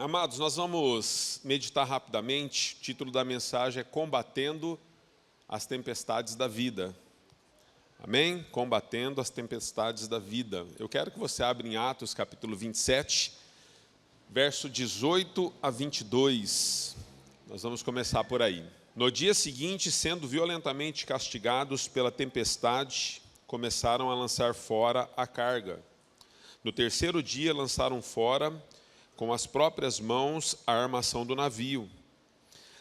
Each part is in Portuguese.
Amados, nós vamos meditar rapidamente. O título da mensagem é Combatendo as Tempestades da Vida. Amém? Combatendo as Tempestades da Vida. Eu quero que você abra em Atos capítulo 27, verso 18 a 22. Nós vamos começar por aí. No dia seguinte, sendo violentamente castigados pela tempestade, começaram a lançar fora a carga. No terceiro dia, lançaram fora com as próprias mãos a armação do navio,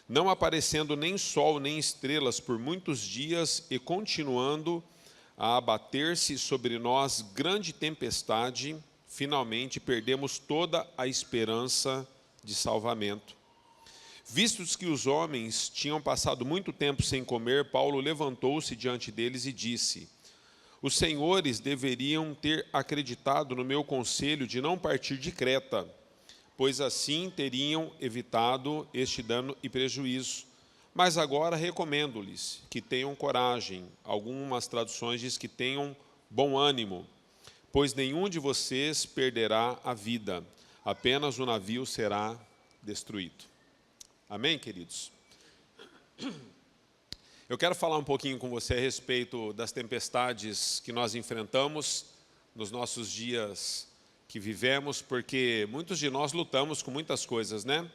não aparecendo nem sol nem estrelas por muitos dias e continuando a abater-se sobre nós grande tempestade, finalmente perdemos toda a esperança de salvamento. Vistos que os homens tinham passado muito tempo sem comer, Paulo levantou-se diante deles e disse: os senhores deveriam ter acreditado no meu conselho de não partir de Creta, pois assim teriam evitado este dano e prejuízo. Mas agora recomendo-lhes que tenham coragem. Algumas traduções dizem que tenham bom ânimo, pois nenhum de vocês perderá a vida, apenas o navio será destruído. Amém, queridos? Eu quero falar um pouquinho com você a respeito das tempestades que nós enfrentamos nos nossos dias que vivemos, porque muitos de nós lutamos com muitas coisas, né?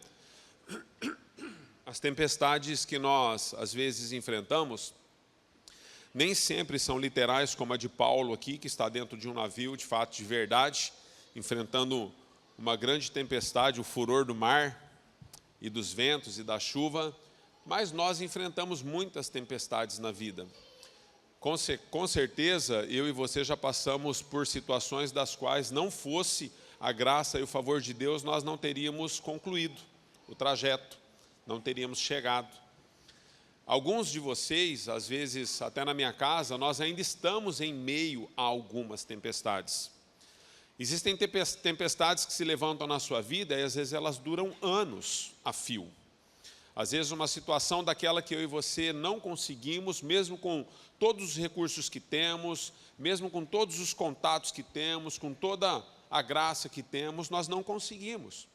As tempestades que nós, às vezes, enfrentamos, nem sempre são literais, como a de Paulo aqui, que está dentro de um navio, de fato, de verdade, enfrentando uma grande tempestade, o furor do mar, e dos ventos e da chuva, mas nós enfrentamos muitas tempestades na vida. Com certeza, eu e você já passamos por situações das quais, não fosse a graça e o favor de Deus, nós não teríamos concluído o trajeto, não teríamos chegado. Alguns de vocês, às vezes até na minha casa, nós ainda estamos em meio a algumas tempestades. Existem tempestades que se levantam na sua vida e às vezes elas duram anos a fio. Às vezes uma situação daquela que eu e você não conseguimos, mesmo com todos os recursos que temos, mesmo com todos os contatos que temos, com toda a graça que temos, nós não conseguimos.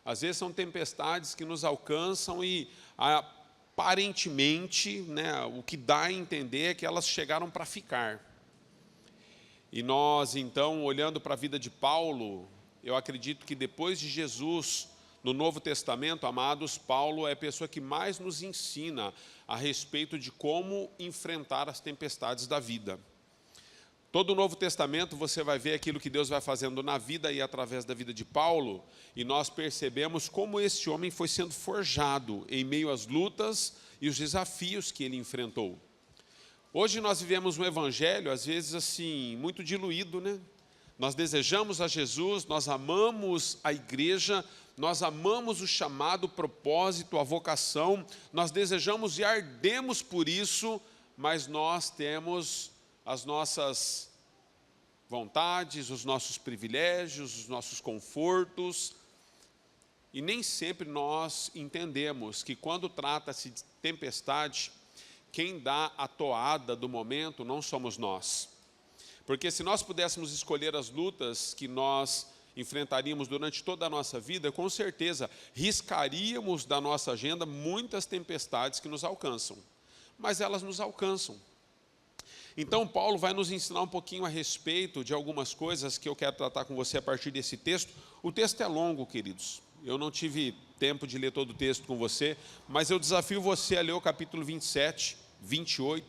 Às vezes são tempestades que nos alcançam e aparentemente, né, o que dá a entender é que elas chegaram para ficar. E nós então, olhando para a vida de Paulo, eu acredito que depois de Jesus, no Novo Testamento, amados, Paulo é a pessoa que mais nos ensina a respeito de como enfrentar as tempestades da vida. Todo o Novo Testamento você vai ver aquilo que Deus vai fazendo na vida e através da vida de Paulo, e nós percebemos como esse homem foi sendo forjado em meio às lutas e os desafios que ele enfrentou. Hoje nós vivemos um evangelho, às vezes assim, muito diluído, né? Nós desejamos a Jesus, nós amamos a igreja, nós amamos o chamado, o propósito, a vocação, nós desejamos e ardemos por isso, mas nós temos as nossas vontades, os nossos privilégios, os nossos confortos, e nem sempre nós entendemos que quando trata-se de tempestade, quem dá a toada do momento não somos nós. Porque se nós pudéssemos escolher as lutas que nós enfrentaríamos durante toda a nossa vida, com certeza riscaríamos da nossa agenda muitas tempestades que nos alcançam. Mas elas nos alcançam. Então Paulo vai nos ensinar um pouquinho a respeito de algumas coisas que eu quero tratar com você a partir desse texto. O texto é longo, queridos. Eu não tive tempo de ler todo o texto com você, mas eu desafio você a ler o capítulo 27, 28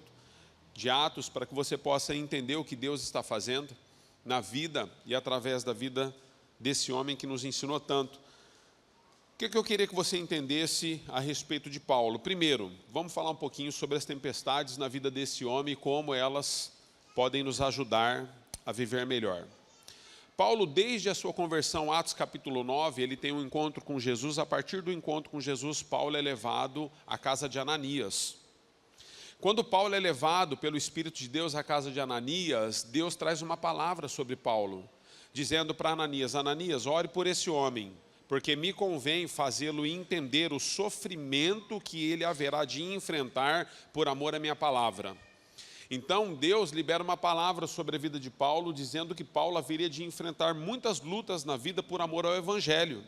de Atos, para que você possa entender o que Deus está fazendo na vida e através da vida desse homem que nos ensinou tanto. O que eu queria que você entendesse a respeito de Paulo? Primeiro, vamos falar um pouquinho sobre as tempestades na vida desse homem e como elas podem nos ajudar a viver melhor. Paulo, desde a sua conversão, Atos capítulo 9, ele tem um encontro com Jesus. A partir do encontro com Jesus, Paulo é levado à casa de Ananias. Quando Paulo é levado pelo Espírito de Deus à casa de Ananias, Deus traz uma palavra sobre Paulo, dizendo para Ananias: Ananias, ore por esse homem, porque me convém fazê-lo entender o sofrimento que ele haverá de enfrentar por amor à minha palavra. Então Deus libera uma palavra sobre a vida de Paulo, dizendo que Paulo haveria de enfrentar muitas lutas na vida por amor ao Evangelho.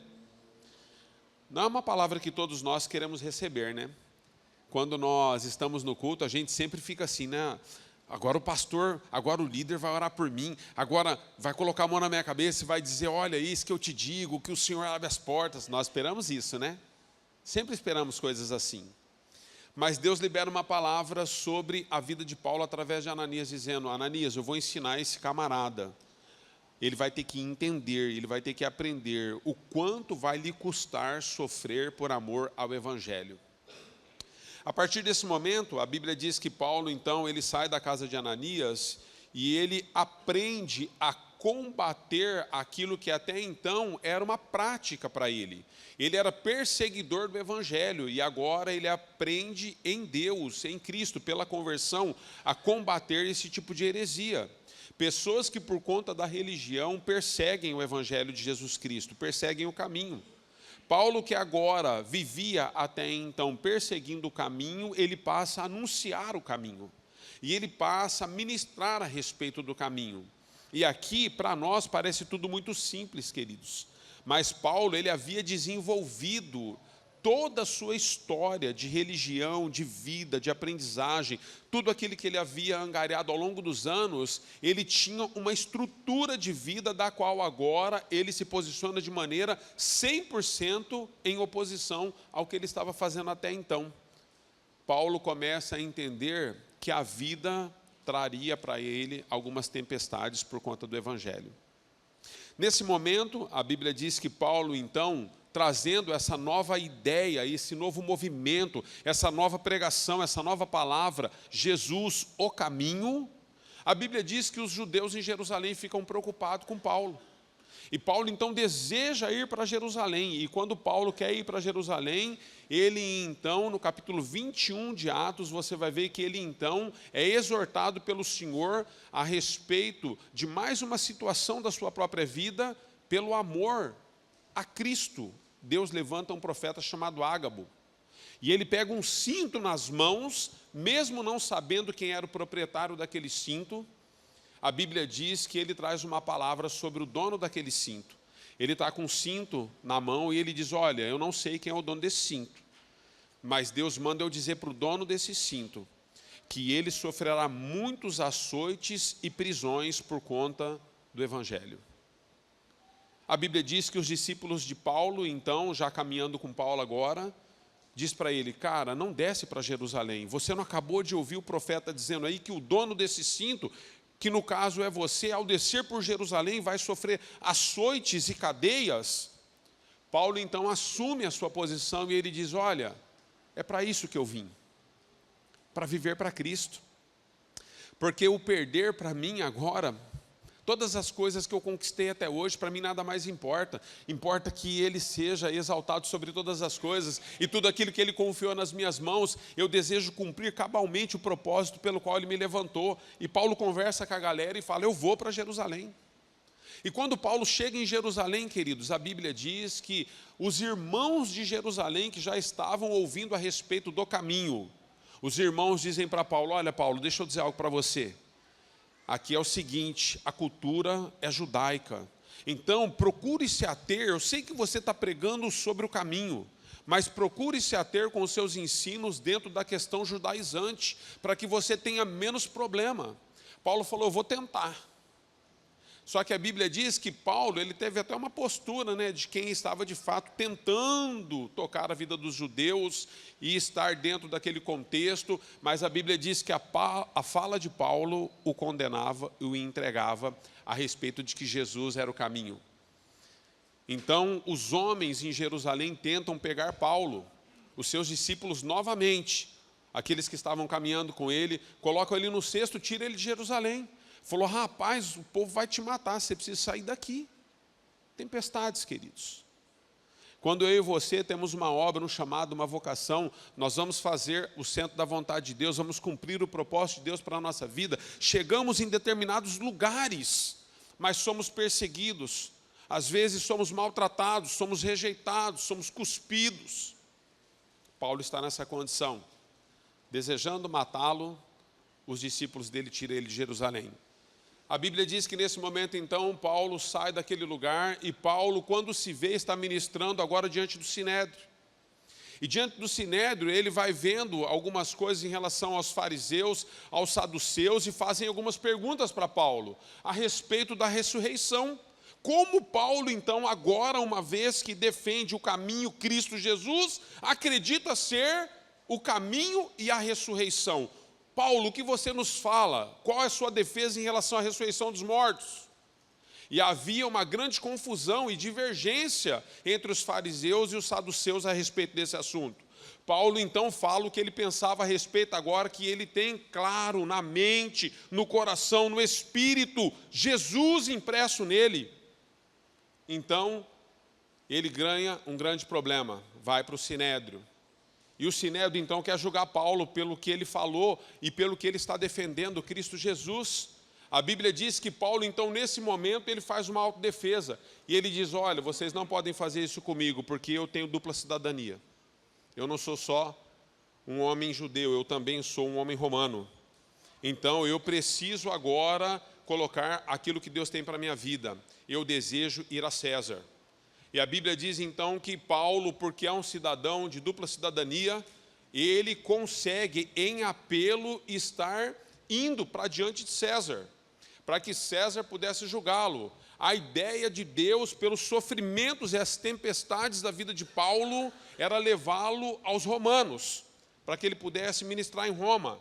Não é uma palavra que todos nós queremos receber, né? Quando nós estamos no culto, a gente sempre fica assim, né? Agora o pastor, agora o líder vai orar por mim, agora vai colocar a mão na minha cabeça e vai dizer, olha, isso que eu te digo, que o Senhor abre as portas. Nós esperamos isso, né? Sempre esperamos coisas assim. Mas Deus libera uma palavra sobre a vida de Paulo através de Ananias, dizendo, Ananias, eu vou ensinar esse camarada. Ele vai ter que entender, ele vai ter que aprender o quanto vai lhe custar sofrer por amor ao Evangelho. A partir desse momento, a Bíblia diz que Paulo, então, ele sai da casa de Ananias e ele aprende a combater aquilo que até então era uma prática para ele. Ele era perseguidor do Evangelho e agora ele aprende em Deus, em Cristo, pela conversão, a combater esse tipo de heresia. Pessoas que por conta da religião perseguem o Evangelho de Jesus Cristo, perseguem o caminho. Paulo, que agora vivia até então perseguindo o caminho, ele passa a anunciar o caminho. E ele passa a ministrar a respeito do caminho. E aqui, para nós, parece tudo muito simples, queridos. Mas Paulo, ele havia desenvolvido toda a sua história de religião, de vida, de aprendizagem, tudo aquilo que ele havia angariado ao longo dos anos, ele tinha uma estrutura de vida da qual agora ele se posiciona de maneira 100% em oposição ao que ele estava fazendo até então. Paulo começa a entender que a vida traria para ele algumas tempestades por conta do Evangelho. Nesse momento, a Bíblia diz que Paulo, então, trazendo essa nova ideia, esse novo movimento, essa nova pregação, essa nova palavra, Jesus, o caminho, a Bíblia diz que os judeus em Jerusalém ficam preocupados com Paulo. E Paulo, então, deseja ir para Jerusalém. E quando Paulo quer ir para Jerusalém, ele, então, no capítulo 21 de Atos, você vai ver que ele, então, é exortado pelo Senhor a respeito de mais uma situação da sua própria vida, pelo amor a Cristo. Deus levanta um profeta chamado Ágabo. E ele pega um cinto nas mãos, mesmo não sabendo quem era o proprietário daquele cinto. A Bíblia diz que ele traz uma palavra sobre o dono daquele cinto. Ele está com um cinto na mão e ele diz, olha, eu não sei quem é o dono desse cinto, mas Deus manda eu dizer para o dono desse cinto que ele sofrerá muitos açoites e prisões por conta do Evangelho. A Bíblia diz que os discípulos de Paulo, então, já caminhando com Paulo agora, diz para ele, cara, não desce para Jerusalém. Você não acabou de ouvir o profeta dizendo aí que o dono desse cinto, que no caso é você, ao descer por Jerusalém vai sofrer açoites e cadeias? Paulo então assume a sua posição e ele diz, olha, é para isso que eu vim, para viver para Cristo. Porque o perder para mim agora, todas as coisas que eu conquistei até hoje, para mim nada mais importa. Importa que Ele seja exaltado sobre todas as coisas. E tudo aquilo que Ele confiou nas minhas mãos, eu desejo cumprir cabalmente o propósito pelo qual Ele me levantou. E Paulo conversa com a galera e fala, eu vou para Jerusalém. E quando Paulo chega em Jerusalém, queridos, a Bíblia diz que os irmãos de Jerusalém que já estavam ouvindo a respeito do caminho, os irmãos dizem para Paulo, olha Paulo, deixa eu dizer algo para você. Aqui é o seguinte, a cultura é judaica. Então, procure se ater, eu sei que você está pregando sobre o caminho, mas procure se ater com os seus ensinos dentro da questão judaizante, para que você tenha menos problema. Paulo falou, eu vou tentar. Só que a Bíblia diz que Paulo, ele teve até uma postura, né, de quem estava de fato tentando tocar a vida dos judeus e estar dentro daquele contexto, mas a Bíblia diz que a fala de Paulo o condenava e o entregava a respeito de que Jesus era o caminho. Então, os homens em Jerusalém tentam pegar Paulo, os seus discípulos novamente, aqueles que estavam caminhando com ele, colocam ele no cesto, tiram ele de Jerusalém. Falou, rapaz, o povo vai te matar, você precisa sair daqui. Tempestades, queridos. Quando eu e você temos uma obra, um chamado, uma vocação, nós vamos fazer o centro da vontade de Deus, vamos cumprir o propósito de Deus para a nossa vida. Chegamos em determinados lugares, mas somos perseguidos. Às vezes somos maltratados, somos rejeitados, somos cuspidos. Paulo está nessa condição. Desejando matá-lo, os discípulos dele tiram ele de Jerusalém. A Bíblia diz que nesse momento, então, Paulo sai daquele lugar e Paulo, quando se vê, está ministrando agora diante do Sinédrio. E diante do Sinédrio, ele vai vendo algumas coisas em relação aos fariseus, aos saduceus, e fazem algumas perguntas para Paulo a respeito da ressurreição. Como Paulo, então, agora, uma vez que defende o caminho Cristo Jesus, acredita ser o caminho e a ressurreição? Paulo, o que você nos fala? Qual é a sua defesa em relação à ressurreição dos mortos? E havia uma grande confusão e divergência entre os fariseus e os saduceus a respeito desse assunto. Paulo então fala o que ele pensava a respeito agora, que ele tem claro na mente, no coração, no espírito, Jesus impresso nele. Então, ele ganha um grande problema, vai para o Sinédrio. E o Sinédrio, então, quer julgar Paulo pelo que ele falou e pelo que ele está defendendo, Cristo Jesus. A Bíblia diz que Paulo, então, nesse momento, ele faz uma autodefesa. E ele diz, olha, vocês não podem fazer isso comigo, porque eu tenho dupla cidadania. Eu não sou só um homem judeu, eu também sou um homem romano. Então, eu preciso agora colocar aquilo que Deus tem para a minha vida. Eu desejo ir a César. E a Bíblia diz então que Paulo, porque é um cidadão de dupla cidadania, ele consegue em apelo estar indo para diante de César, para que César pudesse julgá-lo. A ideia de Deus, pelos sofrimentos e as tempestades da vida de Paulo, era levá-lo aos romanos, para que ele pudesse ministrar em Roma.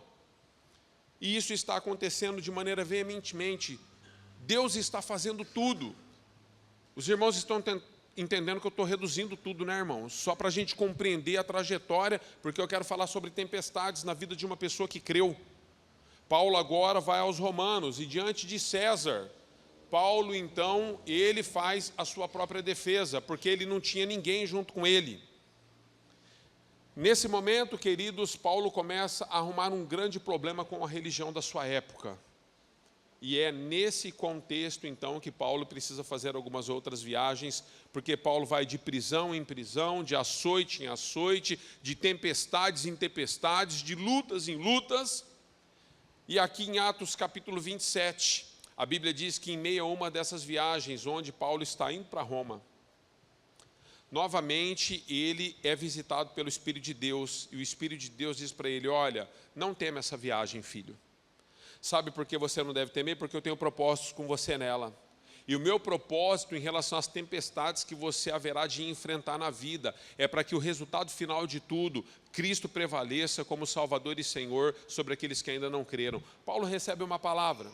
E isso está acontecendo de maneira veementemente. Deus está fazendo tudo. Os irmãos estão entendendo que eu estou reduzindo tudo, né, irmãos? Só para a gente compreender a trajetória, porque eu quero falar sobre tempestades na vida de uma pessoa que creu. Paulo agora vai aos romanos e diante de César, Paulo então, ele faz a sua própria defesa, porque ele não tinha ninguém junto com ele. Nesse momento, queridos, Paulo começa a arrumar um grande problema com a religião da sua época. E é nesse contexto, então, que Paulo precisa fazer algumas outras viagens, porque Paulo vai de prisão em prisão, de açoite em açoite, de tempestades em tempestades, de lutas em lutas. E aqui em Atos capítulo 27, a Bíblia diz que em meio a uma dessas viagens, onde Paulo está indo para Roma, novamente ele é visitado pelo Espírito de Deus, e o Espírito de Deus diz para ele, olha, não tema essa viagem, filho. Sabe por que você não deve temer? Porque eu tenho propósitos com você nela. E o meu propósito em relação às tempestades que você haverá de enfrentar na vida é para que o resultado final de tudo, Cristo prevaleça como Salvador e Senhor sobre aqueles que ainda não creram. Paulo recebe uma palavra.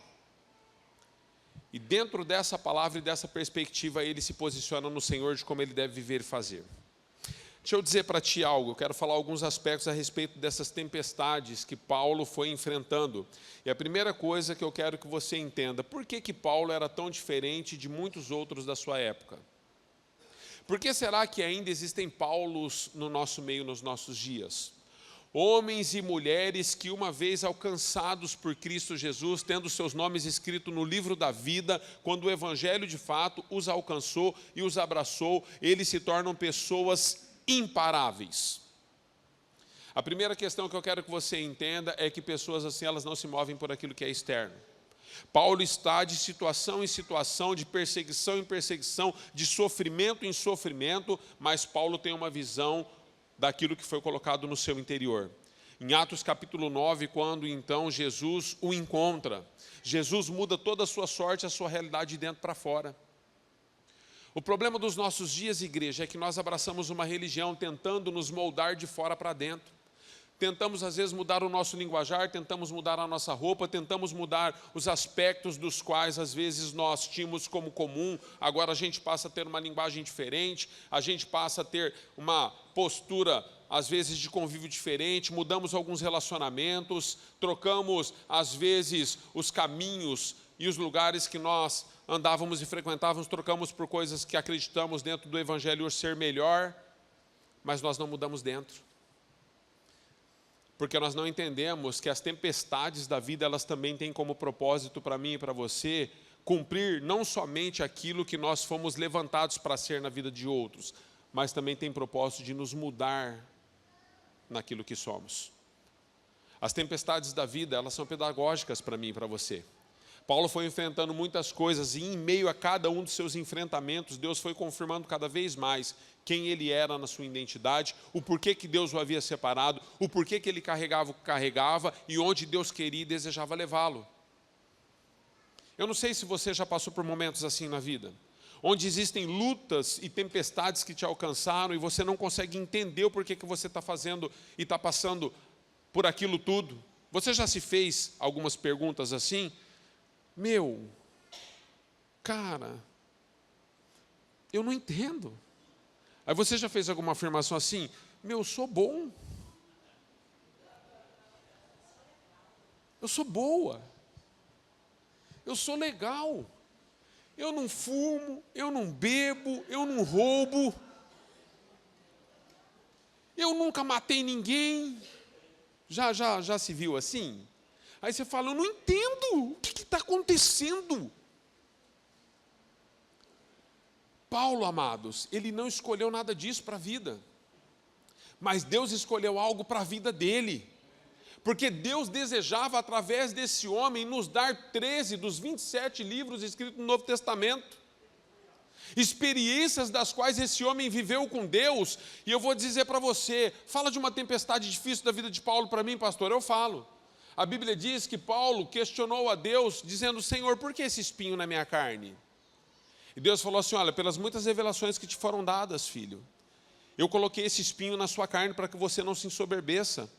E dentro dessa palavra e dessa perspectiva, ele se posiciona no Senhor de como ele deve viver e fazer. Deixa eu dizer para ti algo, eu quero falar alguns aspectos a respeito dessas tempestades que Paulo foi enfrentando. E a primeira coisa que eu quero que você entenda, por que Paulo era tão diferente de muitos outros da sua época? Por que será que ainda existem Paulos no nosso meio, nos nossos dias? Homens e mulheres que, uma vez alcançados por Cristo Jesus, tendo seus nomes escritos no livro da vida, quando o Evangelho de fato os alcançou e os abraçou, eles se tornam pessoas imparáveis. A primeira questão que eu quero que você entenda é que pessoas assim, elas não se movem por aquilo que é externo. Paulo está de situação em situação, de perseguição em perseguição, de sofrimento em sofrimento, mas Paulo tem uma visão daquilo que foi colocado no seu interior. Em Atos capítulo 9, quando então Jesus o encontra, Jesus muda toda a sua sorte, a sua realidade de dentro para fora. O problema dos nossos dias, igreja, é que nós abraçamos uma religião tentando nos moldar de fora para dentro. Tentamos, às vezes, mudar o nosso linguajar, tentamos mudar a nossa roupa, tentamos mudar os aspectos dos quais, às vezes, nós tínhamos como comum. Agora a gente passa a ter uma linguagem diferente, a gente passa a ter uma postura, às vezes, de convívio diferente, mudamos alguns relacionamentos, trocamos, às vezes, os caminhos e os lugares que nós andávamos e frequentávamos, trocamos por coisas que acreditamos dentro do Evangelho ser melhor, mas nós não mudamos dentro. Porque nós não entendemos que as tempestades da vida, elas também têm como propósito para mim e para você, cumprir não somente aquilo que nós fomos levantados para ser na vida de outros, mas também tem propósito de nos mudar naquilo que somos. As tempestades da vida, elas são pedagógicas para mim e para você. Paulo foi enfrentando muitas coisas e em meio a cada um dos seus enfrentamentos, Deus foi confirmando cada vez mais quem ele era na sua identidade, o porquê que Deus o havia separado, o porquê que ele carregava o que carregava e onde Deus queria e desejava levá-lo. Eu não sei se você já passou por momentos assim na vida, onde existem lutas e tempestades que te alcançaram e você não consegue entender o porquê que você está fazendo e está passando por aquilo tudo. Você já se fez algumas perguntas assim? Cara, eu não entendo. Aí você já fez alguma afirmação assim? Eu sou bom. Eu sou boa. Eu sou legal. Eu não fumo, eu não bebo, eu não roubo. Eu nunca matei ninguém. Já se viu assim? Aí você fala, eu não entendo, o que está acontecendo? Paulo, amados, ele não escolheu nada disso para a vida. Mas Deus escolheu algo para a vida dele. Porque Deus desejava, através desse homem, nos dar 13 dos 27 livros escritos no Novo Testamento. Experiências das quais esse homem viveu com Deus. E eu vou dizer para você, fala de uma tempestade difícil da vida de Paulo para mim, pastor, eu falo. A Bíblia diz que Paulo questionou a Deus, dizendo, Senhor, por que esse espinho na minha carne? E Deus falou assim, olha, pelas muitas revelações que te foram dadas, filho, eu coloquei esse espinho na sua carne para que você não se ensoberbeça,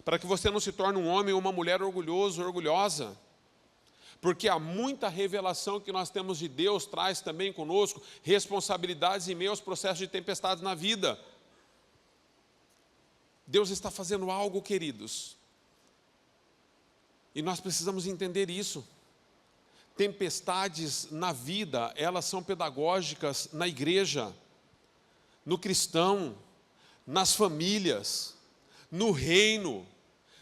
para que você não se torne um homem ou uma mulher orgulhoso, orgulhosa. Porque há muita revelação que nós temos de Deus, traz também conosco responsabilidades em meio aos processos de tempestades na vida. Deus está fazendo algo, queridos. E nós precisamos entender isso. Tempestades na vida, elas são pedagógicas na igreja, no cristão, nas famílias, no reino.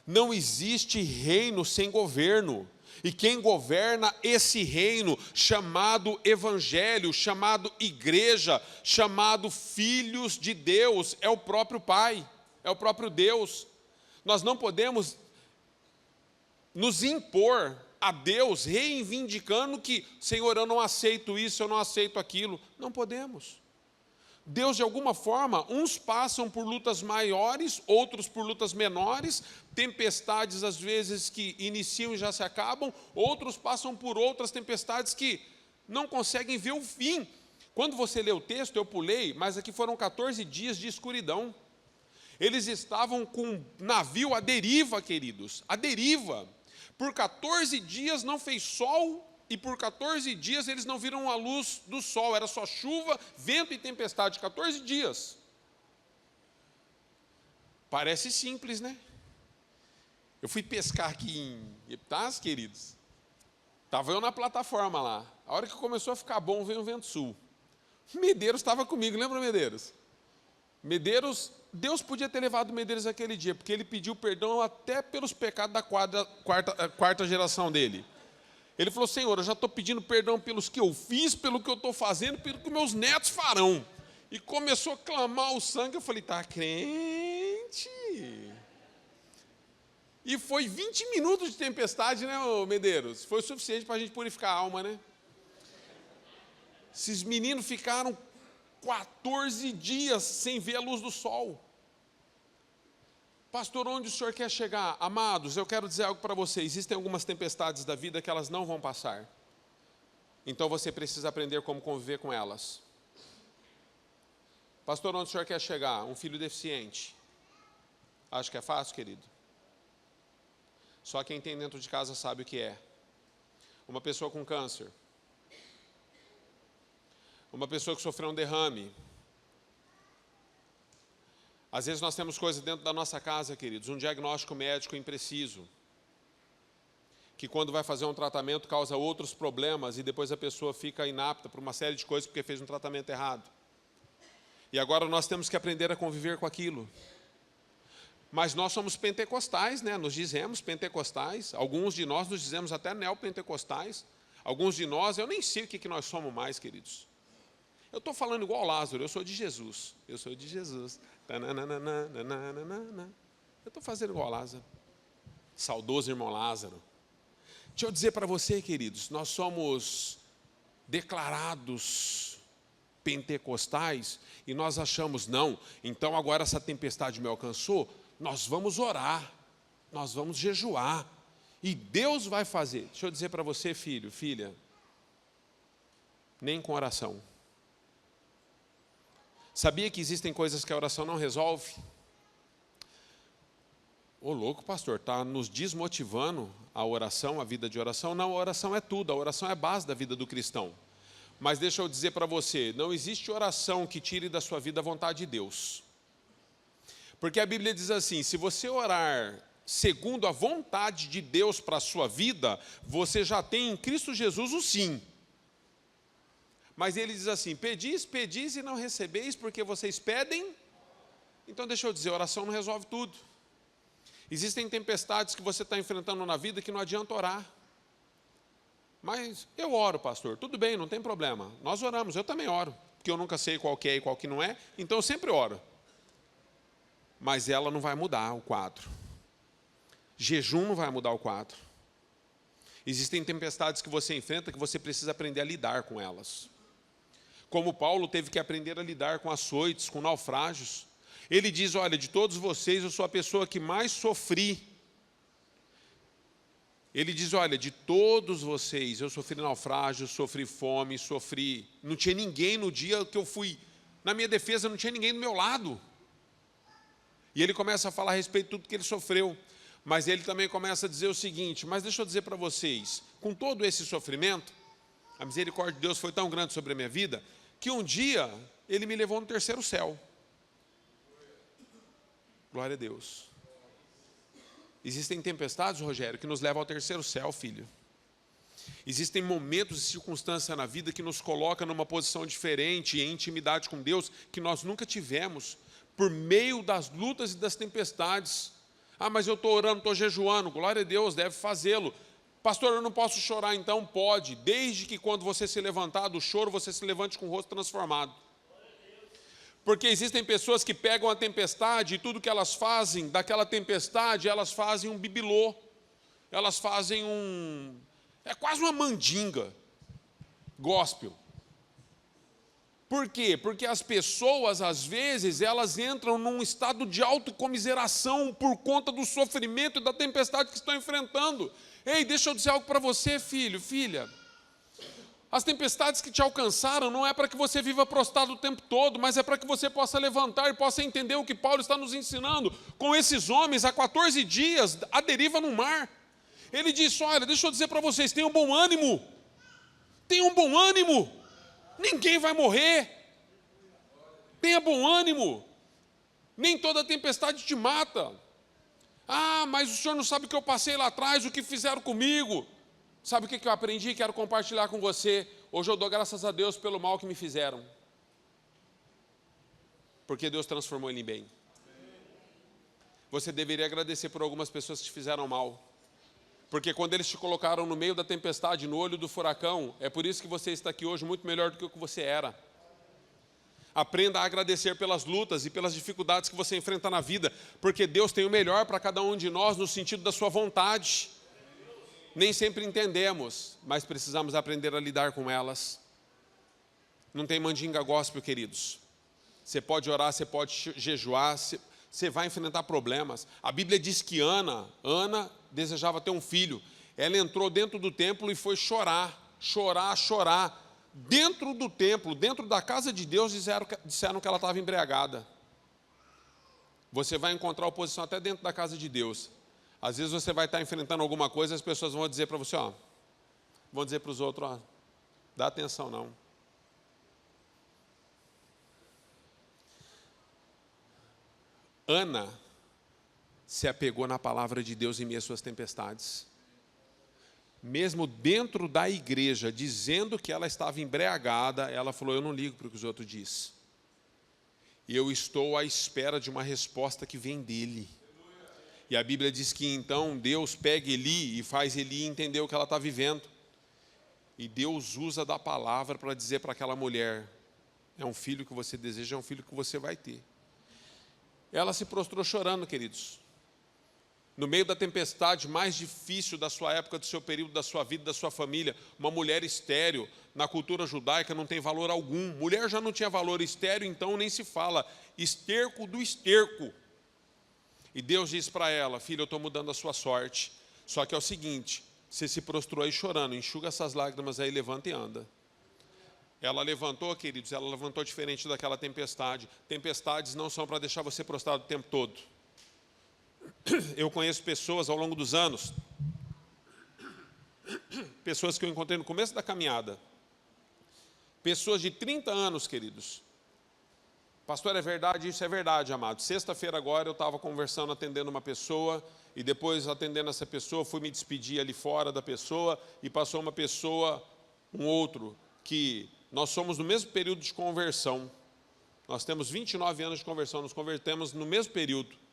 Não existe reino sem governo. E quem governa esse reino, chamado evangelho, chamado igreja, chamado filhos de Deus, é o próprio Pai, é o próprio Deus. Nós não podemos nos impor a Deus, reivindicando que, Senhor, eu não aceito isso, eu não aceito aquilo. Não podemos. Deus, de alguma forma, uns passam por lutas maiores, outros por lutas menores, tempestades, às vezes, que iniciam e já se acabam, outros passam por outras tempestades que não conseguem ver o fim. Quando você lê o texto, eu pulei, mas aqui foram 14 dias de escuridão. Eles estavam com um navio à deriva, queridos, à deriva. Por 14 dias não fez sol, e por 14 dias eles não viram a luz do sol, era só chuva, vento e tempestade, 14 dias. Parece simples, né? Eu fui pescar aqui em Epitácio, queridos. Estava eu na plataforma lá. A hora que começou a ficar bom, veio um vento sul. Medeiros estava comigo, lembra Medeiros? Medeiros, Deus podia ter levado Medeiros aquele dia, porque ele pediu perdão até pelos pecados da quarta geração dele. Ele falou, Senhor, eu já estou pedindo perdão pelos que eu fiz, pelo que eu estou fazendo, pelo que meus netos farão. E começou a clamar o sangue, eu falei, tá crente? E foi 20 minutos de tempestade, né, Medeiros? Foi o suficiente para a gente purificar a alma, né? Esses meninos ficaram 14 dias sem ver a luz do sol. Pastor, onde o senhor quer chegar? Amados, eu quero dizer algo para vocês. Existem algumas tempestades da vida que elas não vão passar. Então você precisa aprender como conviver com elas. Pastor, onde o senhor quer chegar? Um filho deficiente. Acho que é fácil, querido? Só quem tem dentro de casa sabe o que é. Uma pessoa com câncer. Uma pessoa que sofreu um derrame. Às vezes nós temos coisas dentro da nossa casa, queridos, um diagnóstico médico impreciso, que quando vai fazer um tratamento causa outros problemas e depois a pessoa fica inapta por uma série de coisas porque fez um tratamento errado. E agora nós temos que aprender a conviver com aquilo. Mas nós somos pentecostais, né? Nos dizemos pentecostais, alguns de nós nos dizemos até neopentecostais, alguns de nós, eu nem sei o que nós somos mais, queridos. Eu estou falando igual Lázaro, eu sou de Jesus, eu sou de Jesus. Eu estou fazendo igual Lázaro, saudoso irmão Lázaro. Deixa eu dizer para você, queridos, nós somos declarados pentecostais e nós achamos, não, então agora essa tempestade me alcançou, nós vamos orar, nós vamos jejuar, e Deus vai fazer. Deixa eu dizer para você, filho, filha, nem com oração. Sabia que existem coisas que a oração não resolve? Ô louco, pastor, está nos desmotivando a oração, a vida de oração? Não, a oração é tudo, a oração é a base da vida do cristão. Mas deixa eu dizer para você, não existe oração que tire da sua vida a vontade de Deus. Porque a Bíblia diz assim, se você orar segundo a vontade de Deus para a sua vida, você já tem em Cristo Jesus o sim. Mas ele diz assim, pedis, pedis e não recebeis, porque vocês pedem. Então deixa eu dizer, oração não resolve tudo. Existem tempestades que você está enfrentando na vida que não adianta orar. Mas eu oro, pastor, tudo bem, não tem problema. Nós oramos, eu também oro, porque eu nunca sei qual que é e qual que não é, então eu sempre oro. Mas ela não vai mudar o quadro. Jejum não vai mudar o quadro. Existem tempestades que você enfrenta que você precisa aprender a lidar com elas. Como Paulo teve que aprender a lidar com açoites, com naufrágios. Ele diz, olha, de todos vocês eu sou a pessoa que mais sofri. Ele diz, olha, de todos vocês, eu sofri naufrágio, sofri fome, sofri... Não tinha ninguém no dia que eu fui... Na minha defesa, não tinha ninguém do meu lado. E ele começa a falar a respeito de tudo que ele sofreu. Mas ele também começa a dizer o seguinte, mas deixa eu dizer para vocês, com todo esse sofrimento, a misericórdia de Deus foi tão grande sobre a minha vida, que um dia ele me levou no terceiro céu. Glória a Deus. Existem tempestades, Rogério, que nos levam ao terceiro céu, filho. Existem momentos e circunstâncias na vida que nos colocam numa posição diferente, em intimidade com Deus, que nós nunca tivemos, por meio das lutas e das tempestades. Ah, mas eu estou orando, estou jejuando, glória a Deus, deve fazê-lo. Pastor, eu não posso chorar, então pode, desde que quando você se levantar do choro, você se levante com o rosto transformado. Porque existem pessoas que pegam a tempestade e tudo que elas fazem, daquela tempestade, elas fazem um bibelô. Elas fazem é quase uma mandinga gospel. Por quê? Porque as pessoas, às vezes, elas entram num estado de autocomiseração por conta do sofrimento e da tempestade que estão enfrentando. Ei, deixa eu dizer algo para você, filho, filha. As tempestades que te alcançaram não é para que você viva prostrado o tempo todo, mas é para que você possa levantar e possa entender o que Paulo está nos ensinando com esses homens há 14 dias, à deriva no mar. Ele disse, olha, deixa eu dizer para vocês, tenham bom ânimo. Tenham bom ânimo. Ninguém vai morrer. Tenha bom ânimo. Nem toda tempestade te mata. Ah, mas o senhor não sabe o que eu passei lá atrás, o que fizeram comigo. Sabe o que eu aprendi e quero compartilhar com você? Hoje eu dou graças a Deus pelo mal que me fizeram. Porque Deus transformou ele em bem. Você deveria agradecer por algumas pessoas que te fizeram mal. Porque quando eles te colocaram no meio da tempestade, no olho do furacão, é por isso que você está aqui hoje muito melhor do que o que você era. Aprenda a agradecer pelas lutas e pelas dificuldades que você enfrenta na vida, porque Deus tem o melhor para cada um de nós no sentido da sua vontade. Nem sempre entendemos, mas precisamos aprender a lidar com elas. Não tem mandinga gospel, queridos. Você pode orar, você pode jejuar, você vai enfrentar problemas. A Bíblia diz que Ana desejava ter um filho. Ela entrou dentro do templo e foi chorar. Dentro do templo, dentro da casa de Deus, disseram que ela estava embriagada. Você vai encontrar oposição até dentro da casa de Deus. Às vezes você vai estar enfrentando alguma coisa, as pessoas vão dizer para você, vão dizer para os outros, dá atenção não. Ana se apegou na palavra de Deus em meio às suas tempestades. Mesmo dentro da igreja, dizendo que ela estava embriagada, ela falou, eu não ligo para o que os outros dizem. E eu estou à espera de uma resposta que vem dele. E a Bíblia diz que então Deus pega Eli e faz Eli entender o que ela está vivendo. E Deus usa da palavra para dizer para aquela mulher, é um filho que você deseja, é um filho que você vai ter. Ela se prostrou chorando, queridos. No meio da tempestade mais difícil da sua época, do seu período, da sua vida, da sua família, uma mulher estéril, na cultura judaica não tem valor algum. Mulher já não tinha valor, estéril então nem se fala, esterco do esterco. E Deus diz para ela, filha, eu estou mudando a sua sorte, só que é o seguinte, você se prostrou aí chorando, enxuga essas lágrimas aí, levanta e anda. Ela levantou, queridos, ela levantou diferente daquela tempestade. Tempestades não são para deixar você prostrado o tempo todo. Eu conheço pessoas ao longo dos anos, pessoas que eu encontrei no começo da caminhada, pessoas de 30 anos, queridos. Pastor, é verdade? Isso é verdade, amado. Sexta-feira agora eu estava conversando, atendendo uma pessoa, e depois atendendo essa pessoa, fui me despedir ali fora da pessoa, e passou uma pessoa, um outro, que nós somos no mesmo período de conversão. Nós temos 29 anos de conversão, nos convertemos no mesmo período.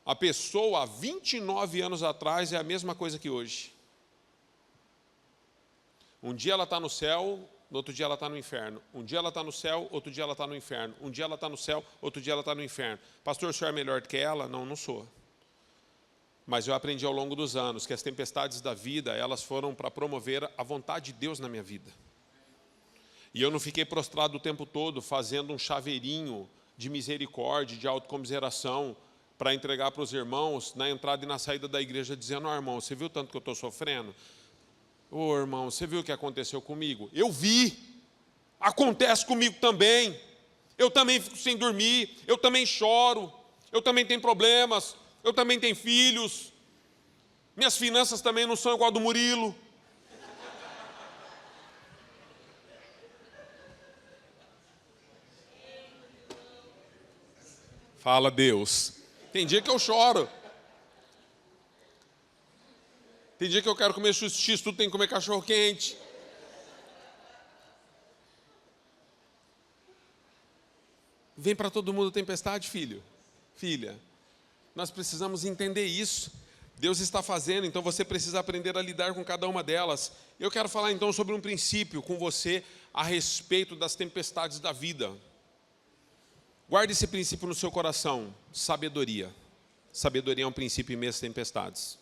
A pessoa, há 29 anos atrás, é a mesma coisa que hoje. Um dia ela está no céu, no outro dia ela está no inferno. Um dia ela está no céu, outro dia ela está no inferno. Um dia ela está no céu, outro dia ela está no inferno. Pastor, o senhor é melhor do que ela? Não, não sou. Mas eu aprendi ao longo dos anos que as tempestades da vida, elas foram para promover a vontade de Deus na minha vida. E eu não fiquei prostrado o tempo todo fazendo um chaveirinho de misericórdia, de autocomiseração, para entregar para os irmãos na entrada e na saída da igreja, dizendo, irmão, você viu tanto que eu estou sofrendo? Irmão, você viu o que aconteceu comigo? Eu vi, acontece comigo também, eu também fico sem dormir, eu também choro, eu também tenho problemas, eu também tenho filhos, minhas finanças também não são igual a do Murilo. Fala, Deus. Tem dia que eu choro. Tem dia que eu quero comer x, tudo tem que comer cachorro quente. Vem para todo mundo tempestade, filho, filha. Nós precisamos entender isso. Deus está fazendo, então você precisa aprender a lidar com cada uma delas. Eu quero falar então sobre um princípio com você a respeito das tempestades da vida. Guarde esse princípio no seu coração, sabedoria. Sabedoria é um princípio em meio às tempestades.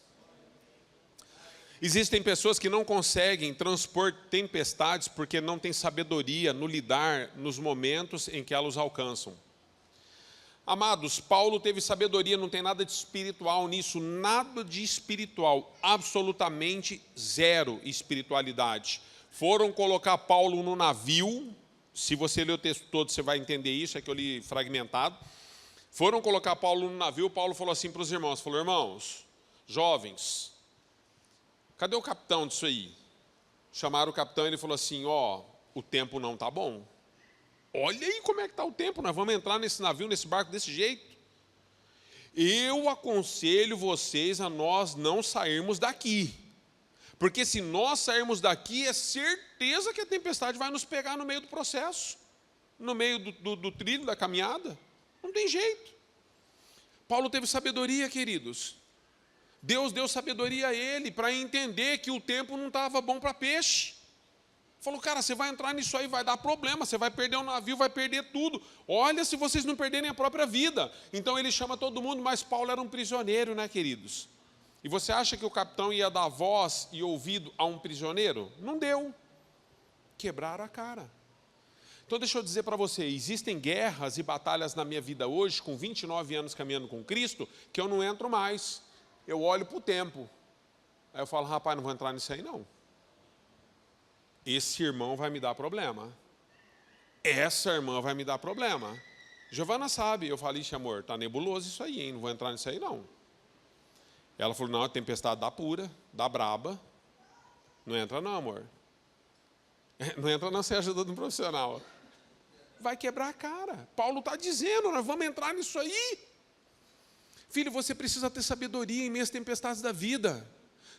Existem pessoas que não conseguem transpor tempestades porque não têm sabedoria no lidar nos momentos em que elas alcançam. Amados, Paulo teve sabedoria, não tem nada de espiritual nisso, nada de espiritual, absolutamente zero espiritualidade. Foram colocar Paulo no navio, se você ler o texto todo você vai entender isso, é que eu li fragmentado. Foram colocar Paulo no navio, Paulo falou assim para os irmãos, falou, irmãos, jovens, cadê o capitão disso aí? Chamaram o capitão e ele falou assim, o tempo não está bom. Olha aí como é que está o tempo, nós vamos entrar nesse navio, nesse barco desse jeito. Eu aconselho vocês a nós não sairmos daqui. Porque se nós sairmos daqui, é certeza que a tempestade vai nos pegar no meio do processo. No meio do trilho, da caminhada. Não tem jeito. Paulo teve sabedoria, queridos. Deus deu sabedoria a ele para entender que o tempo não estava bom para peixe. Falou, cara, você vai entrar nisso aí, vai dar problema, você vai perder o navio, vai perder tudo. Olha se vocês não perderem a própria vida. Então ele chama todo mundo, mas Paulo era um prisioneiro, né, queridos? E você acha que o capitão ia dar voz e ouvido a um prisioneiro? Não deu. Quebraram a cara. Então deixa eu dizer para você, existem guerras e batalhas na minha vida hoje, com 29 anos caminhando com Cristo, que eu não entro mais. Eu olho para o tempo. Aí eu falo, rapaz, não vou entrar nisso aí não. Esse irmão vai me dar problema. Essa irmã vai me dar problema. Giovana sabe, eu falei, ixi, amor, tá nebuloso isso aí, hein? Não vou entrar nisso aí não. Ela falou, não, a tempestade dá pura, dá braba. Não entra não, amor. Não entra não, você ajuda de um profissional. Vai quebrar a cara. Paulo está dizendo, nós vamos entrar nisso aí. Filho, você precisa ter sabedoria em meio às tempestades da vida.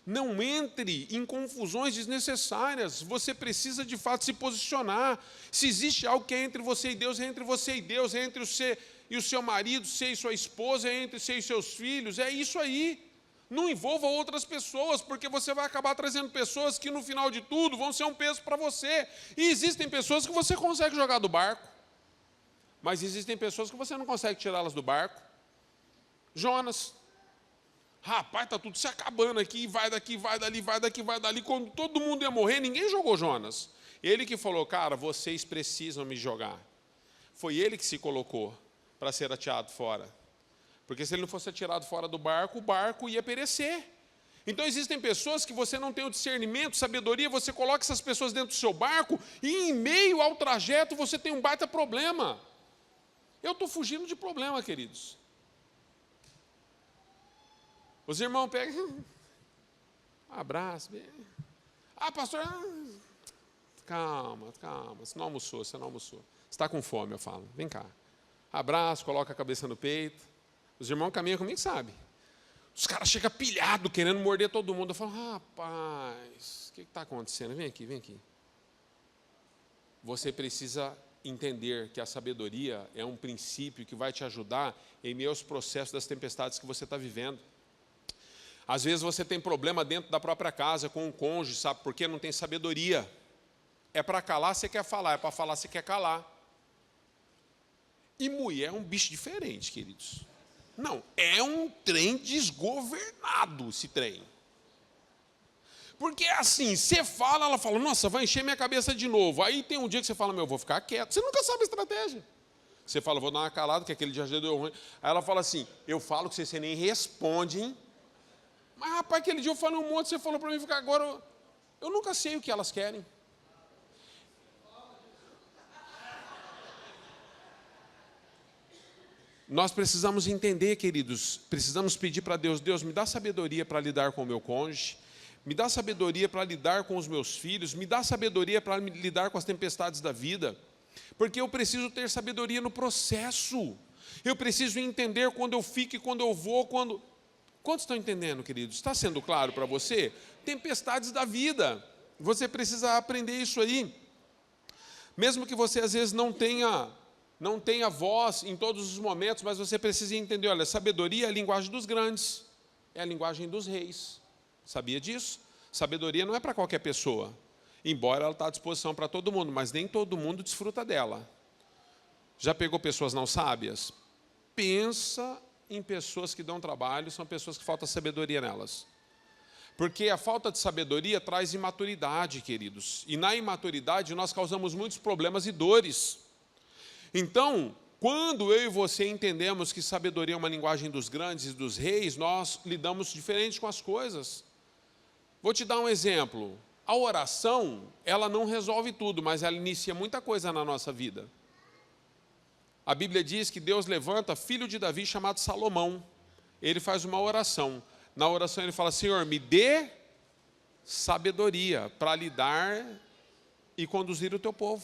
Não entre em confusões desnecessárias. Você precisa de fato se posicionar. Se existe algo que é entre você e Deus, é entre você e Deus, é entre você e o seu marido, você e sua esposa, é entre você e seus filhos, é isso aí. Não envolva outras pessoas, porque você vai acabar trazendo pessoas que no final de tudo vão ser um peso para você. E existem pessoas que você consegue jogar do barco, mas existem pessoas que você não consegue tirá-las do barco. Jonas, Rapaz, está tudo se acabando aqui, vai daqui, vai dali, vai daqui, vai dali. Quando todo mundo ia morrer, ninguém jogou Jonas. Ele que falou, cara, vocês precisam me jogar. Foi ele que se colocou para ser atirado fora. Porque se ele não fosse atirado fora do barco, o barco ia perecer. Então existem pessoas que você não tem o discernimento, sabedoria, você coloca essas pessoas dentro do seu barco e em meio ao trajeto você tem um baita problema. Eu estou fugindo de problema, queridos. Os irmãos pegam, abraço. Ah, pastor, calma, você não almoçou. Você está com fome, eu falo, vem cá. Abraço, coloca a cabeça no peito. Os irmãos caminham comigo, sabe? Os caras chegam pilhados, querendo morder todo mundo. Eu falo, rapaz, o que está acontecendo? Vem aqui. Você precisa entender que a sabedoria é um princípio que vai te ajudar em meio aos processos das tempestades que você está vivendo. Às vezes você tem problema dentro da própria casa, com o cônjuge, sabe por quê? Não tem sabedoria. É para calar, você quer falar, é para falar, você quer calar. E mulher é um bicho diferente, queridos. Não, é um trem desgovernado, esse trem. Porque é assim, você fala, ela fala, nossa, vai encher minha cabeça de novo. Aí tem um dia que você fala, vou ficar quieto. Você nunca sabe a estratégia. Você fala, vou dar uma calada, que aquele dia já deu ruim. Aí ela fala assim, eu falo que você nem responde, hein? Mas, rapaz, aquele dia eu falei um monte, você falou para mim ficar agora. Eu nunca sei o que elas querem. Nós precisamos entender, queridos, precisamos pedir para Deus, Deus, me dá sabedoria para lidar com o meu cônjuge, me dá sabedoria para lidar com os meus filhos, me dá sabedoria para lidar com as tempestades da vida, porque eu preciso ter sabedoria no processo, eu preciso entender quando eu fico e quando eu vou, quando... Quantos estão entendendo, queridos? Está sendo claro para você? Tempestades da vida, você precisa aprender isso aí, mesmo que você às vezes não tenha voz em todos os momentos, mas você precisa entender, olha, sabedoria é a linguagem dos grandes, é a linguagem dos reis. Sabia disso? Sabedoria não é para qualquer pessoa, embora ela está à disposição para todo mundo, mas nem todo mundo desfruta dela. Já pegou pessoas não sábias? Pensa em pessoas que dão trabalho, são pessoas que falta sabedoria nelas. Porque a falta de sabedoria traz imaturidade, queridos. E na imaturidade nós causamos muitos problemas e dores. Então, quando eu e você entendemos que sabedoria é uma linguagem dos grandes e dos reis, nós lidamos diferente com as coisas. Vou te dar um exemplo. A oração, ela não resolve tudo, mas ela inicia muita coisa na nossa vida. A Bíblia diz que Deus levanta filho de Davi chamado Salomão. Ele faz uma oração. Na oração ele fala, Senhor, me dê sabedoria para lidar e conduzir o teu povo.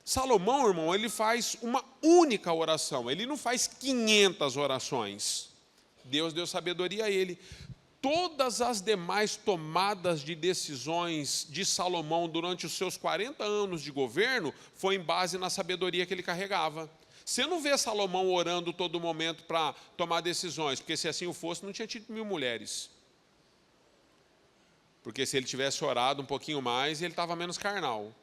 Salomão, irmão, ele faz uma única oração. Ele não faz 500 orações. Deus deu sabedoria a ele. Todas as demais tomadas de decisões de Salomão durante os seus 40 anos de governo foi em base na sabedoria que ele carregava. Você não vê Salomão orando todo momento para tomar decisões, porque se assim o fosse, não tinha tido 1000 mulheres. Porque se ele tivesse orado um pouquinho mais, ele estava menos carnal.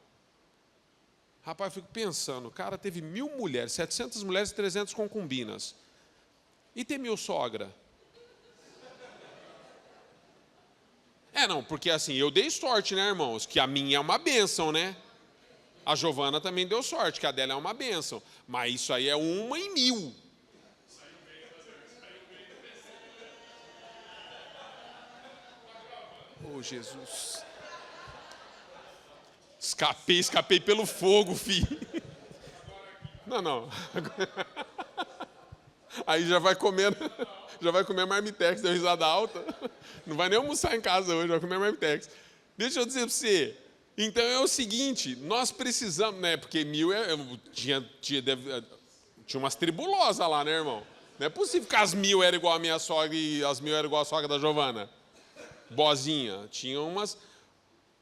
Rapaz, eu fico pensando, o cara teve 1000 mulheres, 700 mulheres e 300 concubinas. E tem 1000 sogra? Não, porque assim, eu dei sorte, né, irmãos? Que a minha é uma bênção, né? A Giovana também deu sorte, que a dela é uma bênção. Mas isso aí é 1 em 1000. Oh, Jesus. Escapei pelo fogo, filho. Não. Aí já vai comer marmitex, deu risada alta. Não vai nem almoçar em casa hoje, vai comer marmitex. Deixa eu dizer para você. Então é o seguinte, nós precisamos, né? Porque 1000 tinha umas tribulosas lá, né, irmão? Não é possível que as 1000 eram igual a minha sogra e as 1000 eram igual a sogra da Giovana. Bozinha. Tinha umas.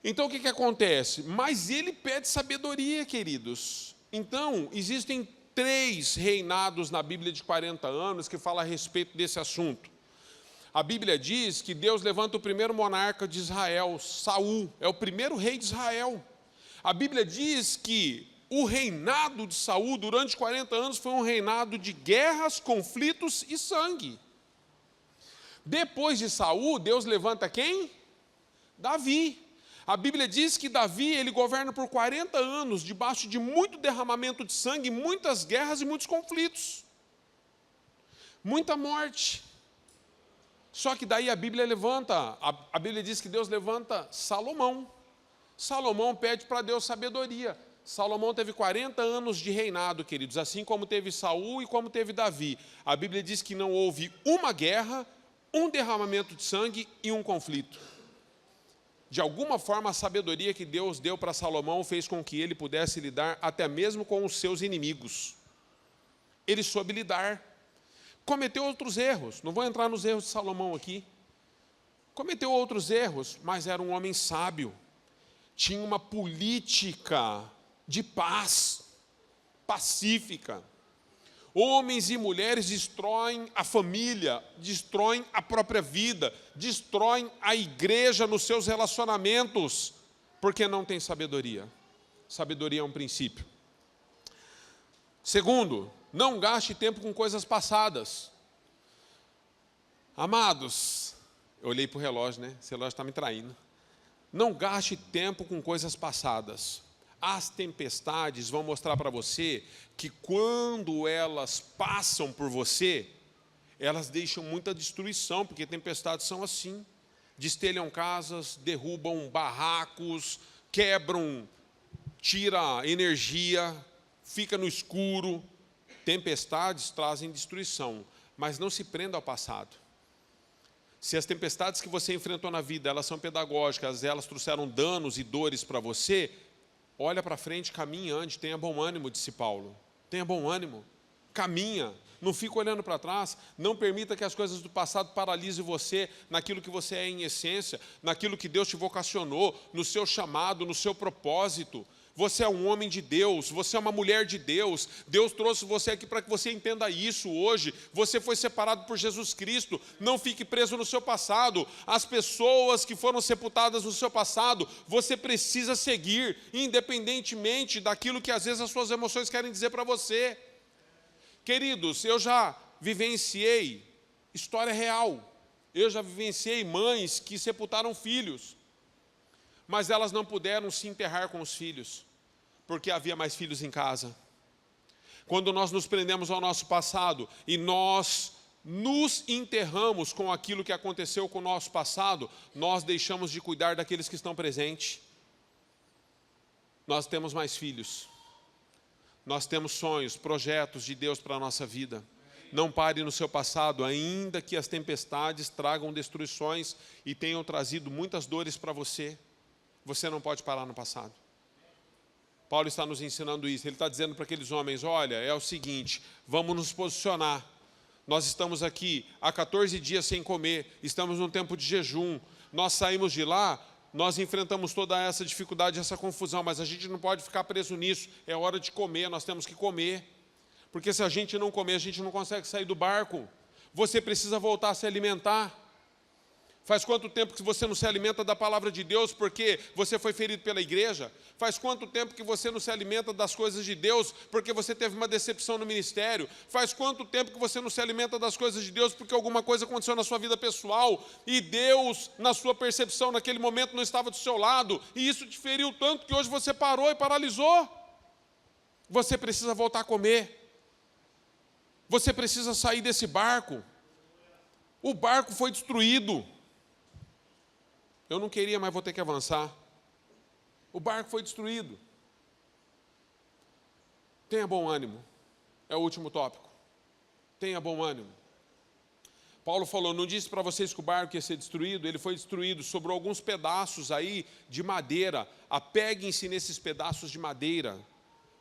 Então o que acontece? Mas ele pede sabedoria, queridos. Então, existem 3 reinados na Bíblia de 40 anos que falam a respeito desse assunto. A Bíblia diz que Deus levanta o primeiro monarca de Israel, Saul, é o primeiro rei de Israel. A Bíblia diz que o reinado de Saul durante 40 anos foi um reinado de guerras, conflitos e sangue. Depois de Saul, Deus levanta quem? Davi. A Bíblia diz que Davi, ele governa por 40 anos, debaixo de muito derramamento de sangue, muitas guerras e muitos conflitos. Muita morte. Só que daí a Bíblia levanta, a Bíblia diz que Deus levanta Salomão. Salomão pede para Deus sabedoria. Salomão teve 40 anos de reinado, queridos, assim como teve Saul e como teve Davi. A Bíblia diz que não houve uma guerra, um derramamento de sangue e um conflito. De alguma forma, a sabedoria que Deus deu para Salomão fez com que ele pudesse lidar até mesmo com os seus inimigos. Ele soube lidar. Cometeu outros erros, não vou entrar nos erros de Salomão aqui. Cometeu outros erros, mas era um homem sábio. Tinha uma política de paz, pacífica. Homens e mulheres destroem a família, destroem a própria vida, destroem a igreja nos seus relacionamentos, porque não tem sabedoria. Sabedoria é um princípio. Segundo, não gaste tempo com coisas passadas. Amados, eu olhei para o relógio, né? Esse relógio está me traindo. Não gaste tempo com coisas passadas. As tempestades vão mostrar para você que quando elas passam por você, elas deixam muita destruição, porque tempestades são assim. Destelham casas, derrubam barracos, quebram, tira energia, fica no escuro. Tempestades trazem destruição, mas não se prenda ao passado. Se as tempestades que você enfrentou na vida, elas são pedagógicas, elas trouxeram danos e dores para você, olha para frente, caminhe e ande, tenha bom ânimo, disse Paulo. Tenha bom ânimo, caminha, não fica olhando para trás, não permita que as coisas do passado paralisem você naquilo que você é em essência, naquilo que Deus te vocacionou, no seu chamado, no seu propósito. Você é um homem de Deus, você é uma mulher de Deus, Deus trouxe você aqui para que você entenda isso hoje. Você foi separado por Jesus Cristo, não fique preso no seu passado. As pessoas que foram sepultadas no seu passado, você precisa seguir, independentemente daquilo que às vezes as suas emoções querem dizer para você. Queridos, eu já vivenciei história real, eu já vivenciei mães que sepultaram filhos, mas elas não puderam se enterrar com os filhos, porque havia mais filhos em casa. Quando nós nos prendemos ao nosso passado e nós nos enterramos com aquilo que aconteceu com o nosso passado, nós deixamos de cuidar daqueles que estão presentes. Nós temos mais filhos, nós temos sonhos, projetos de Deus para a nossa vida. Não pare no seu passado, ainda que as tempestades tragam destruições e tenham trazido muitas dores para você. Você não pode parar no passado. Paulo está nos ensinando isso. Ele está dizendo para aqueles homens, olha, é o seguinte, vamos nos posicionar. Nós estamos aqui há 14 dias sem comer, estamos num tempo de jejum. Nós saímos de lá, nós enfrentamos toda essa dificuldade, essa confusão, mas a gente não pode ficar preso nisso. É hora de comer, nós temos que comer. Porque se a gente não comer, a gente não consegue sair do barco. Você precisa voltar a se alimentar. Faz quanto tempo que você não se alimenta da palavra de Deus porque você foi ferido pela igreja? Faz quanto tempo que você não se alimenta das coisas de Deus porque você teve uma decepção no ministério? Faz quanto tempo que você não se alimenta das coisas de Deus porque alguma coisa aconteceu na sua vida pessoal e Deus, na sua percepção, naquele momento não estava do seu lado e isso te feriu tanto que hoje você parou e paralisou? Você precisa voltar a comer. Você precisa sair desse barco. O barco foi destruído. Eu não queria, mas vou ter que avançar. O barco foi destruído. Tenha bom ânimo. É o último tópico. Tenha bom ânimo. Paulo falou, não disse para vocês que o barco ia ser destruído? Ele foi destruído, sobrou alguns pedaços aí de madeira. Apeguem-se nesses pedaços de madeira.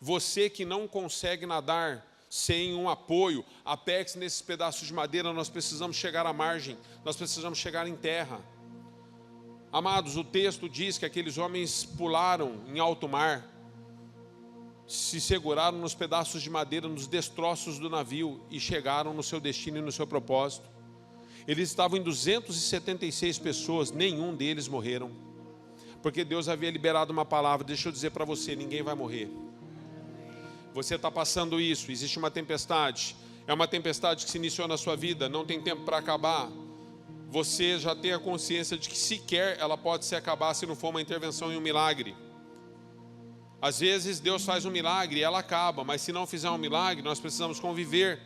Você que não consegue nadar sem um apoio, apegue-se nesses pedaços de madeira. Nós precisamos chegar à margem, nós precisamos chegar em terra. Amados, o texto diz que aqueles homens pularam em alto mar, se seguraram nos pedaços de madeira, nos destroços do navio e chegaram no seu destino e no seu propósito. Eles estavam em 276 pessoas, nenhum deles morreram, porque Deus havia liberado uma palavra. Deixa eu dizer para você, ninguém vai morrer. Você está passando isso, existe uma tempestade, é uma tempestade que se iniciou na sua vida, não tem tempo para acabar. você já tenha consciência de que sequer ela pode se acabar se não for uma intervenção e um milagre. Às vezes Deus faz um milagre e ela acaba, mas se não fizer um milagre, nós precisamos conviver.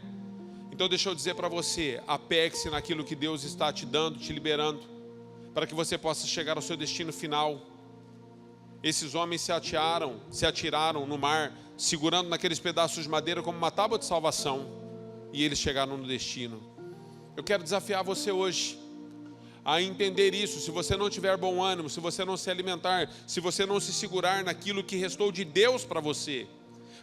Então deixa eu dizer para você, apegue-se naquilo que Deus está te dando, te liberando, para que você possa chegar ao seu destino final. Esses homens se atiraram no mar, segurando naqueles pedaços de madeira como uma tábua de salvação, e eles chegaram no destino. Eu quero desafiar você hoje a entender isso. Se você não tiver bom ânimo, se você não se alimentar, se você não se segurar naquilo que restou de Deus para você,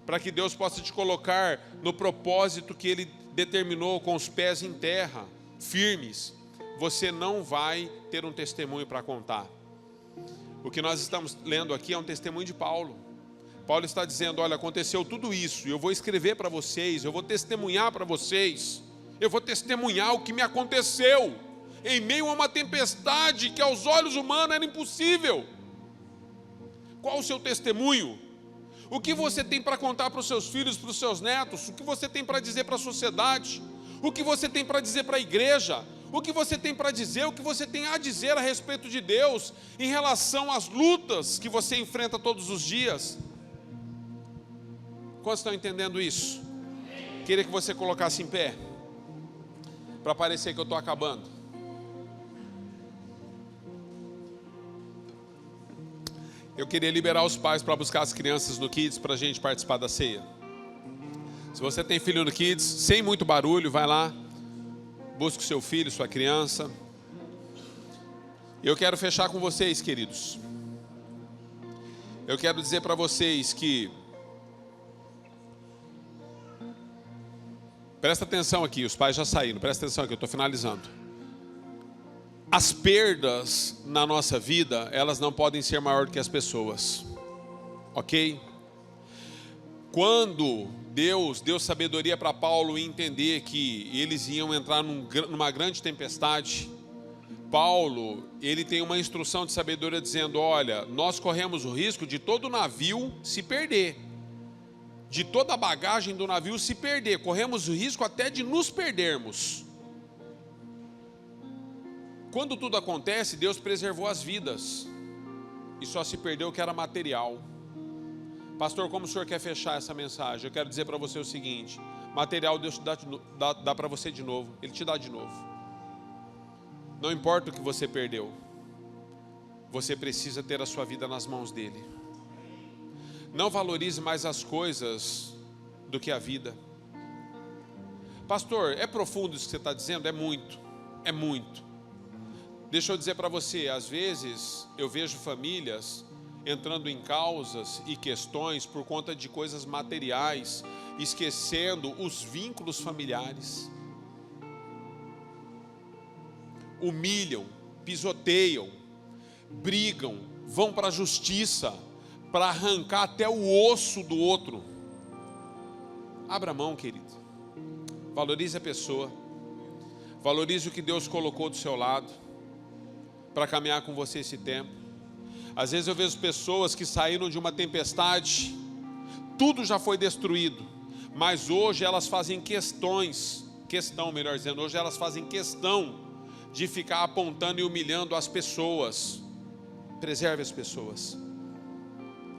para que Deus possa te colocar no propósito que Ele determinou, com os pés em terra, firmes, você não vai ter um testemunho para contar. O que nós estamos lendo aqui é um testemunho de Paulo. Paulo está dizendo, olha, aconteceu tudo isso, e eu vou escrever para vocês, eu vou testemunhar para vocês, eu vou testemunhar o que me aconteceu, em meio a uma tempestade que aos olhos humanos era impossível. Qual o seu testemunho? O que você tem para contar para os seus filhos, para os seus netos? O que você tem para dizer para a sociedade? O que você tem para dizer para a igreja? O que você tem para dizer, o que você tem a dizer a respeito de Deus, em relação às lutas que você enfrenta todos os dias? Quantos estão entendendo isso? Queria que você colocasse em pé, para parecer que eu estou acabando. Eu queria liberar os pais para buscar as crianças no Kids, para a gente participar da ceia. Se você tem filho no Kids, sem muito barulho, vai lá, busca o seu filho, sua criança. Eu quero fechar com vocês, queridos. Eu quero dizer para vocês que, presta atenção aqui, os pais já saíram, presta atenção aqui, eu estou finalizando. As perdas na nossa vida, elas não podem ser maior do que as pessoas, ok? Quando Deus deu sabedoria para Paulo entender que eles iam entrar numa grande tempestade, Paulo, ele tem uma instrução de sabedoria dizendo, olha, nós corremos o risco de todo o navio se perder, de toda a bagagem do navio se perder, corremos o risco até de nos perdermos. Quando tudo acontece, Deus preservou as vidas, e só se perdeu o que era material. Pastor, como o senhor quer fechar essa mensagem? Eu quero dizer para você o seguinte, material Deus te dá para você de novo, Ele te dá de novo. Não importa o que você perdeu, você precisa ter a sua vida nas mãos dEle. Não valorize mais as coisas do que a vida. Pastor, é profundo isso que você está dizendo? É muito, é muito. Deixa eu dizer para você, às vezes eu vejo famílias entrando em causas e questões por conta de coisas materiais, esquecendo os vínculos familiares. Humilham, pisoteiam, brigam, vão para a justiça para arrancar até o osso do outro. Abra a mão, querido. Valorize a pessoa. Valorize o que Deus colocou do seu lado para caminhar com você esse tempo. Às vezes eu vejo pessoas que saíram de uma tempestade, tudo já foi destruído, mas hoje elas fazem hoje elas fazem questão de ficar apontando e humilhando as pessoas. Preserve as pessoas.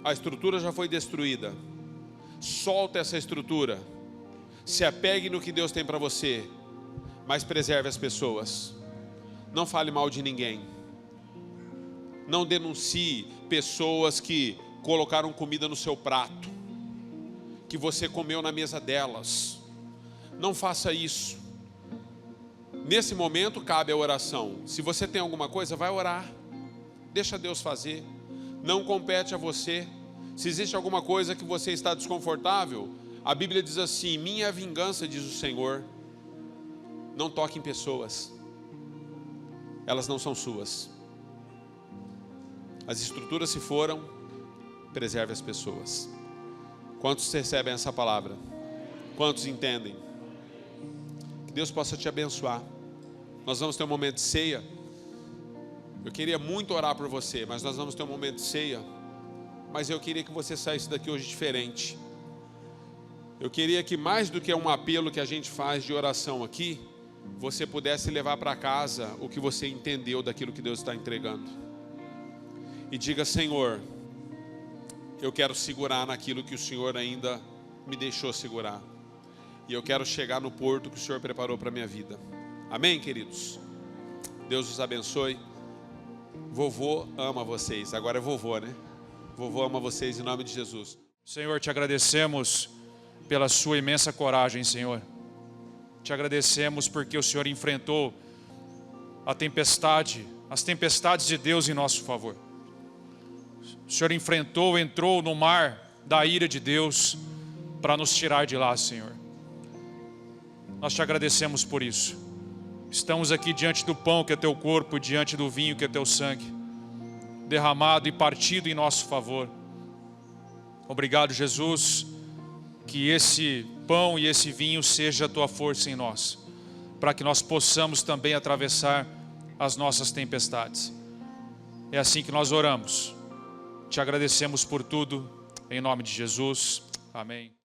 A estrutura já foi destruída, solta essa estrutura, se apegue no que Deus tem para você, mas preserve as pessoas. Não fale mal de ninguém. Não denuncie pessoas que colocaram comida no seu prato, que você comeu na mesa delas. Não faça isso. Nesse momento cabe a oração. Se você tem alguma coisa, vai orar. Deixa Deus fazer. Não compete a você. Se existe alguma coisa que você está desconfortável, a Bíblia diz assim, minha vingança, diz o Senhor. Não toque em pessoas. Elas não são suas. As estruturas se foram, preserve as pessoas. Quantos recebem essa palavra? Quantos entendem? Que Deus possa te abençoar. Nós vamos ter um momento de ceia. Eu queria muito orar por você, mas nós vamos ter um momento de ceia. Mas eu queria que você saísse daqui hoje diferente. Eu queria que mais do que um apelo que a gente faz de oração aqui, você pudesse levar para casa o que você entendeu daquilo que Deus está entregando. E diga: Senhor, eu quero segurar naquilo que o Senhor ainda me deixou segurar. E eu quero chegar no porto que o Senhor preparou para a minha vida. Amém, queridos? Deus os abençoe. Vovô ama vocês. Agora é vovô, né? Vovô ama vocês em nome de Jesus. Senhor, te agradecemos pela sua imensa coragem, Senhor. Te agradecemos porque o Senhor enfrentou a tempestade, as tempestades de Deus em nosso favor. O Senhor entrou no mar da ira de Deus para nos tirar de lá, Senhor. Nós te agradecemos por isso. Estamos aqui diante do pão que é teu corpo, diante do vinho que é teu sangue, derramado e partido em nosso favor. Obrigado, Jesus, que esse pão e esse vinho seja a tua força em nós, para que nós possamos também atravessar as nossas tempestades. É assim que nós oramos. Te agradecemos por tudo, em nome de Jesus. Amém.